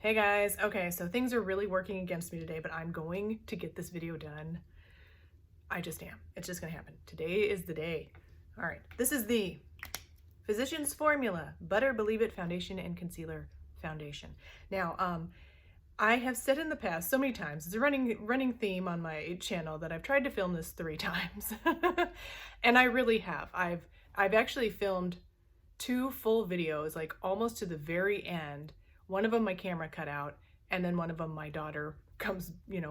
Hey guys, okay, so things are really working against me today, but I'm going to get this video done. I just am. It's just gonna happen. Today is the day. All right, this is the Physicians Formula Butter Believe It Foundation and Concealer Foundation. Now, I have said in the past so many times, it's a running theme on my channel that I've tried to film this 3 times. And I really have. I've actually filmed 2 full videos, like almost to the very end. One of them my camera cut out, and then one of them my daughter comes,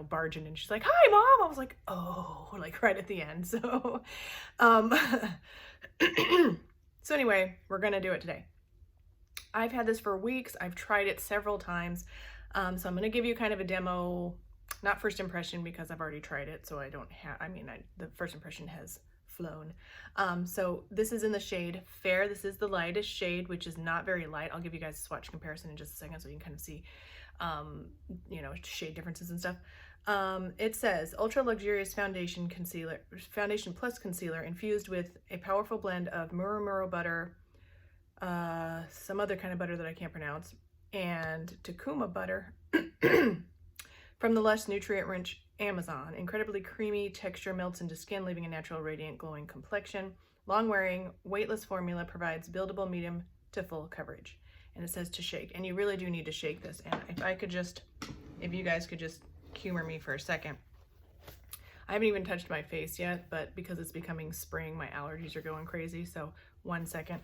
barging in. She's like, "Hi, Mom." I was like, "Oh," like right at the end. So, so anyway, we're gonna do it today. I've had this for weeks. I've tried it several times. So I'm gonna give you kind of a demo, not first impression because I've already tried it. So I don't have, the first impression has flown. So this is in the shade Fair. This is the lightest shade, which is not very light. I'll give you guys a swatch comparison in just a second so you can kind of see, shade differences and stuff. It says ultra luxurious foundation plus concealer infused with a powerful blend of murumuru butter, some other kind of butter that I can't pronounce, and Takuma butter from the lush nutrient-rich Amazon. Incredibly creamy texture melts into skin, leaving a natural, radiant, glowing complexion. Long-wearing, weightless formula provides buildable medium to full coverage. And it says to shake. And you really do need to shake this. And if you guys could just humor me for a second. I haven't even touched my face yet, but because it's becoming spring, my allergies are going crazy. So 1 second.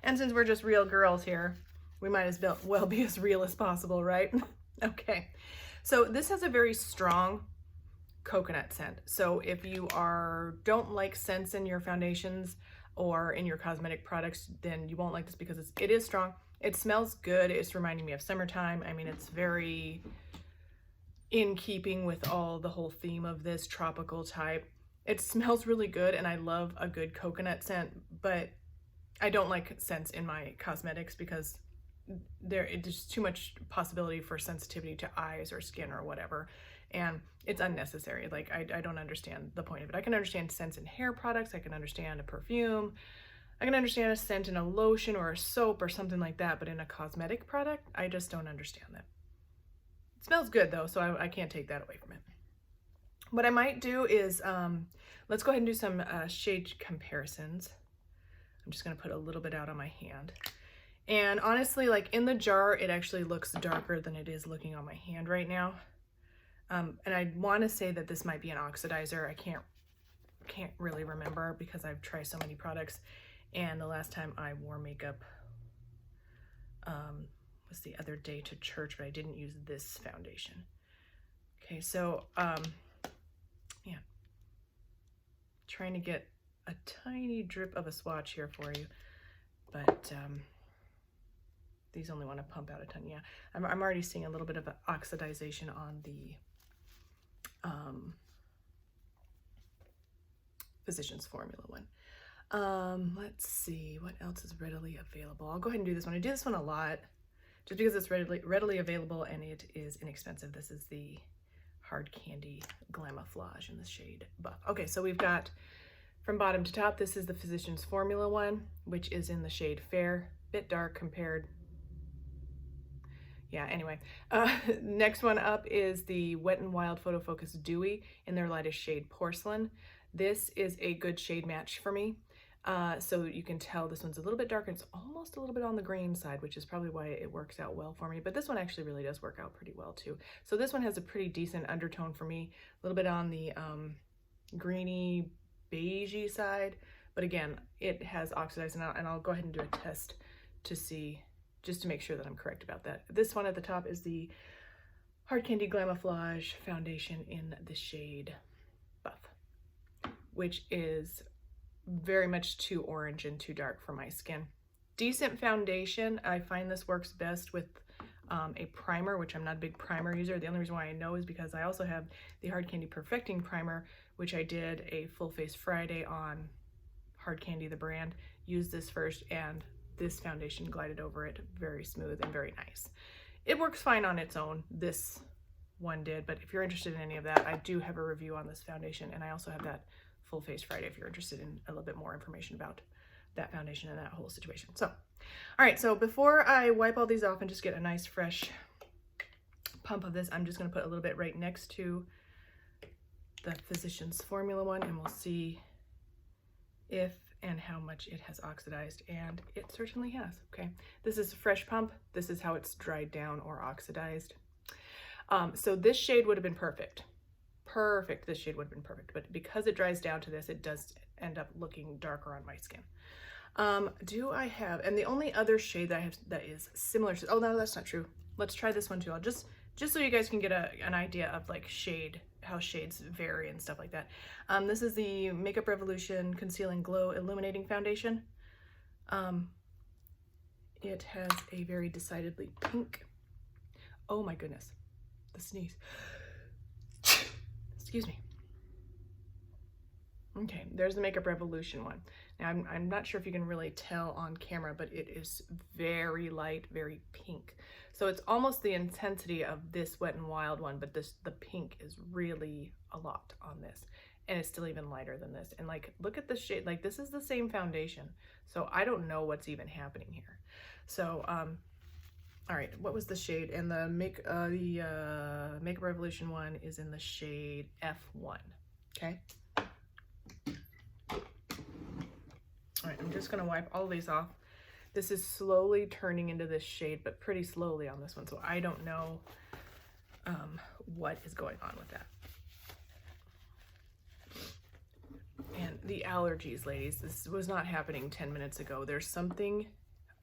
And since we're just real girls here, we might as well be as real as possible, right? Okay, so this has a very strong coconut scent. So if you don't like scents in your foundations or in your cosmetic products, then you won't like this because it is strong. It smells good. It's reminding me of summertime. I mean, it's very in keeping with the whole theme of this tropical type. It smells really good, and I love a good coconut scent, but I don't like scents in my cosmetics because there's too much possibility for sensitivity to eyes or skin or whatever, and it's unnecessary. Like I don't understand the point of it. I can understand scents in hair products, I can understand a perfume, I can understand a scent in a lotion or a soap or something like that, but in a cosmetic product, I just don't understand that. It smells good though, so I can't take that away from it. What I might do is let's go ahead and do some shade comparisons. I'm just gonna put a little bit out on my hand. And honestly, like in the jar, it actually looks darker than it is looking on my hand right now. And I want to say that this might be an oxidizer. I can't really remember because I've tried so many products. And the last time I wore makeup was the other day to church, but I didn't use this foundation. Okay, so yeah, trying to get a tiny drip of a swatch here for you, but these only want to pump out a ton. Yeah, I'm already seeing a little bit of oxidization on the Physicians Formula one. Let's see what else is readily available. I'll go ahead and do this one. I do this one a lot just because it's readily available and it is inexpensive. This is the Hard Candy Glamouflage in the shade Buff. Okay, so we've got from bottom to top, this is the Physicians Formula one, which is in the shade Fair, bit dark compared. Yeah, anyway, next one up is the Wet n Wild Photo Focus Dewy in their lightest shade Porcelain. This is a good shade match for me. So you can tell this one's a little bit darker. It's almost a little bit on the green side, which is probably why it works out well for me. But this one actually really does work out pretty well too. So this one has a pretty decent undertone for me, a little bit on the greeny, beigey side. But again, it has oxidized, and I'll go ahead and do a test to see, just to make sure that I'm correct about that. This one at the top is the Hard Candy Glamouflage foundation in the shade Buff, which is very much too orange and too dark for my skin. Decent foundation. I find this works best with a primer, which I'm not a big primer user. The only reason why I know is because I also have the Hard Candy Perfecting Primer, which I did a full face Friday on Hard Candy, the brand. Used this first, and this foundation glided over it very smooth and very nice. It works fine on its own. This one did, but if you're interested in any of that, I do have a review on this foundation, and I also have that full face Friday if you're interested in a little bit more information about that foundation and that whole situation. So All right, so before I wipe all these off and just get a nice fresh pump of this, I'm just gonna put a little bit right next to the Physicians Formula one, and we'll see if and how much it has oxidized, and it certainly has. Okay, this is a fresh pump. This is how it's dried down or oxidized. So this shade would have been perfect. This shade would have been perfect, but because it dries down to this, it does end up looking darker on my skin. Do I have, and the only other shade that I have that is similar to, oh no, that's not true. Let's try this one too. I'll just so you guys can get an idea of like shade, how shades vary and stuff like that. This is the Makeup Revolution Conceal and Glow Illuminating Foundation. It has a very decidedly pink, oh my goodness, the sneeze. Excuse me. Okay, there's the Makeup Revolution one. Now, I'm not sure if you can really tell on camera, but it is very light, very pink. So it's almost the intensity of this Wet n Wild one, but the pink is really a lot on this. And it's still even lighter than this. And like, look at the shade, like this is the same foundation. So I don't know what's even happening here. So, all right, what was the shade? And the Makeup Revolution one is in the shade F1, okay? All right, I'm just gonna wipe all these off. This is slowly turning into this shade, but pretty slowly on this one, so I don't know what is going on with that. And the allergies, ladies, this was not happening 10 minutes ago. There's something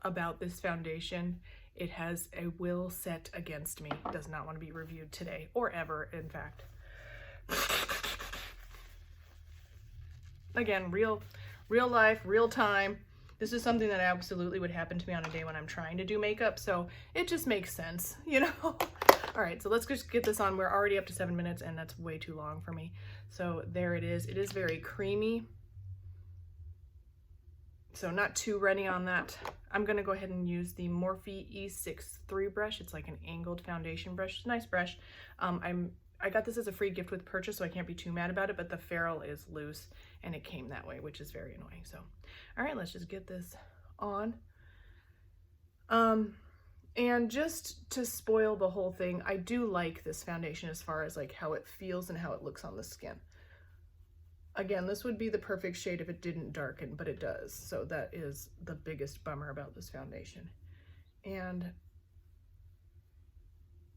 about this foundation. It has a will set against me. It does not want to be reviewed today, or ever, in fact. Again, real life, real time. This is something that absolutely would happen to me on a day when I'm trying to do makeup, so it just makes sense, you know? All right, so let's just get this on. We're already up to 7 minutes, and that's way too long for me. So there it is. It is very creamy. So not too runny on that. I'm gonna go ahead and use the Morphe E63 brush. It's like an angled foundation brush. It's a nice brush. I got this as a free gift with purchase, so I can't be too mad about it, but the ferrule is loose and it came that way, which is very annoying. So, all right, let's just get this on. And just to spoil the whole thing, I do like this foundation as far as like how it feels and how it looks on the skin. Again, this would be the perfect shade if it didn't darken, but it does. So that is the biggest bummer about this foundation. And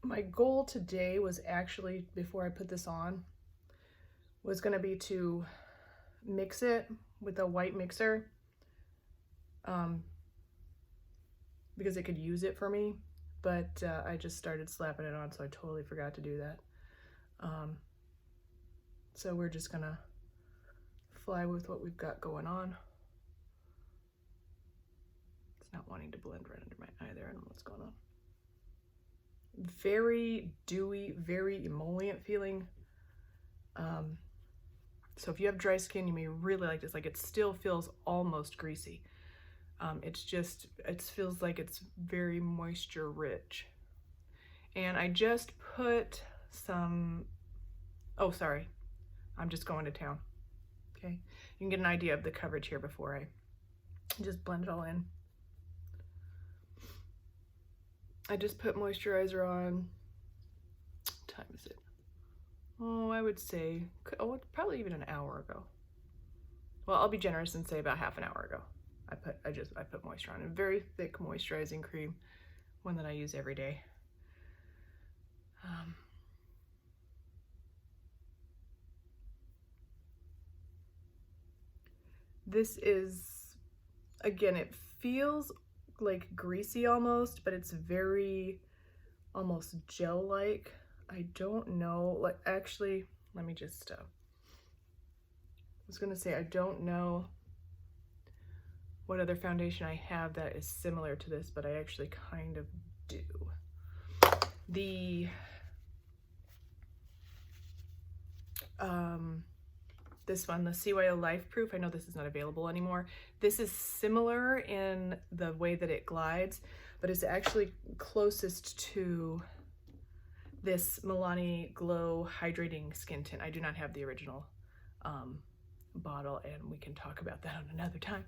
my goal today was actually, before I put this on, was going to be to mix it with a white mixer, because it could use it for me, but I just started slapping it on, so I totally forgot to do that. So we're just gonna fly with what we've got going on. It's not wanting to blend right under my eye there. I don't know what's going on. Very dewy, very emollient feeling. So if you have dry skin, you may really like this. Like, it still feels almost greasy. It's just, it feels like it's very moisture rich. And I just put some, oh, sorry, I'm just going to town. Okay, you can get an idea of the coverage here before I just blend it all in. I just put moisturizer on. What time is it? Oh, I would say, oh, probably even an hour ago. Well, I'll be generous and say about half an hour ago. I put moisture on. A very thick moisturizing cream, one that I use every day. This is, again, it feels like greasy almost, but it's very almost gel-like. I don't know, like, actually, let me just, I was gonna say, I don't know what other foundation I have that is similar to this, but I actually kind of do. This one, the CYO Life Proof, I know this is not available anymore. This is similar in the way that it glides, but it's actually closest to this Milani Glow Hydrating Skin Tint. I do not have the original bottle, and we can talk about that on another time.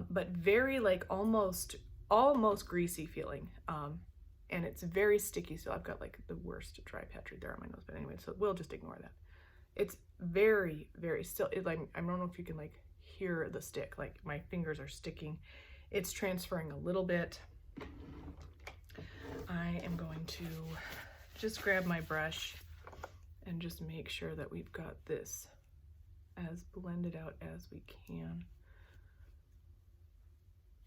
But very, like, almost almost greasy feeling. And it's very sticky. So I've got like the worst dry patch right there on my nose, but anyway, so we'll just ignore that. It's very, very still, like, I don't know if you can like hear the stick, like my fingers are sticking. It's transferring a little bit. I am going to just grab my brush and just make sure that we've got this as blended out as we can.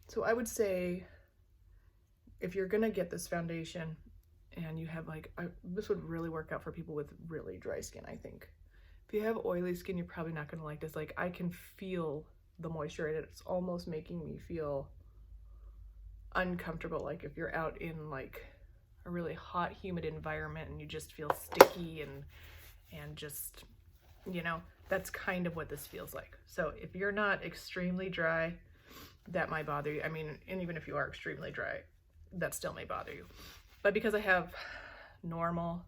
So I would say if you're gonna get this foundation and you have like, this would really work out for people with really dry skin, I think. If you have oily skin, you're probably not gonna like this. Like, I can feel the moisture in it. It's almost making me feel uncomfortable. Like if you're out in like a really hot, humid environment and you just feel sticky and just, you know, that's kind of what this feels like. So if you're not extremely dry, that might bother you. I mean, and even if you are extremely dry, that still may bother you. But because I have normal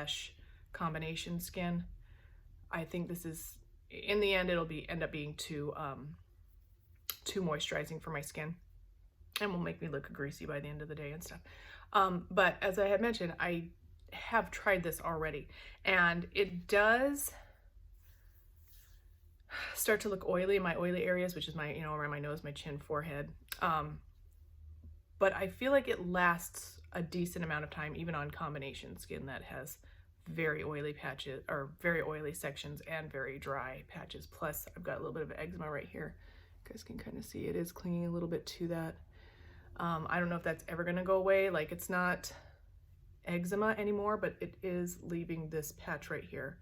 / combination skin, I think this is, in the end, it'll end up being too moisturizing for my skin and will make me look greasy by the end of the day and stuff. But as I had mentioned, I have tried this already, and it does start to look oily in my oily areas, which is my, you know, around my nose, my chin, forehead. But I feel like it lasts a decent amount of time, even on combination skin that has very oily patches, or very oily sections, and very dry patches. Plus I've got a little bit of eczema right here. You guys can kind of see it is clinging a little bit to that. I don't know if that's ever going to go away. Like, it's not eczema anymore, but it is leaving this patch right here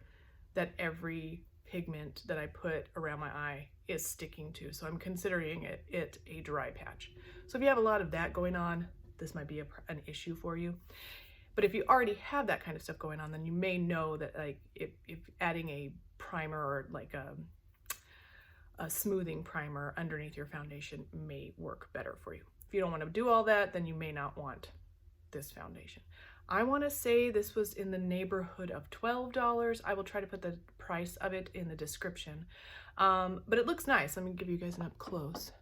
that every pigment that I put around my eye is sticking to. So I'm considering it a dry patch. So if you have a lot of that going on, this might be an issue for you. But if you already have that kind of stuff going on, then you may know that, like, if adding a primer or like a smoothing primer underneath your foundation may work better for you. If you don't want to do all that, then you may not want this foundation. I want to say this was in the neighborhood of $12. I will try to put the price of it in the description. But it looks nice. Let me give you guys an up close.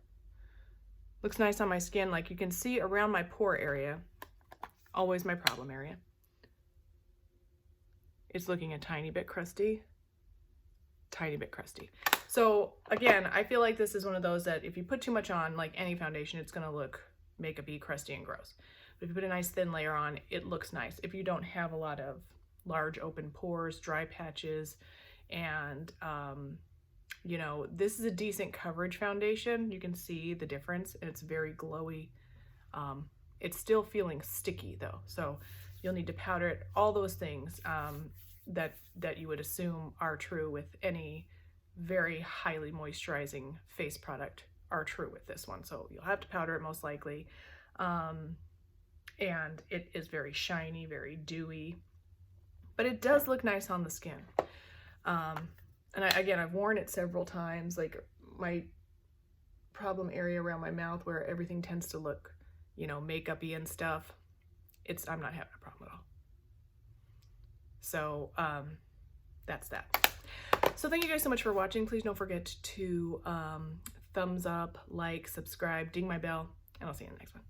Looks nice on my skin. Like, you can see around my pore area, always my problem area, it's looking a tiny bit crusty. Tiny bit crusty. So again, I feel like this is one of those that if you put too much on, like any foundation, it's going to make it be crusty and gross. But if you put a nice thin layer on, it looks nice. If you don't have a lot of large open pores, dry patches, and you know, this is a decent coverage foundation. You can see the difference. It's very glowy. It's still feeling sticky though, so you'll need to powder it. All those things that you would assume are true with any very highly moisturizing face product are true with this one. So you'll have to powder it most likely. And it is very shiny, very dewy, but it does look nice on the skin. And again, I've worn it several times, like my problem area around my mouth where everything tends to look, you know, makeup-y and stuff. I'm not having a problem at all. So that's that. So thank you guys so much for watching. Please don't forget to thumbs up, like, subscribe, ding my bell, and I'll see you in the next one.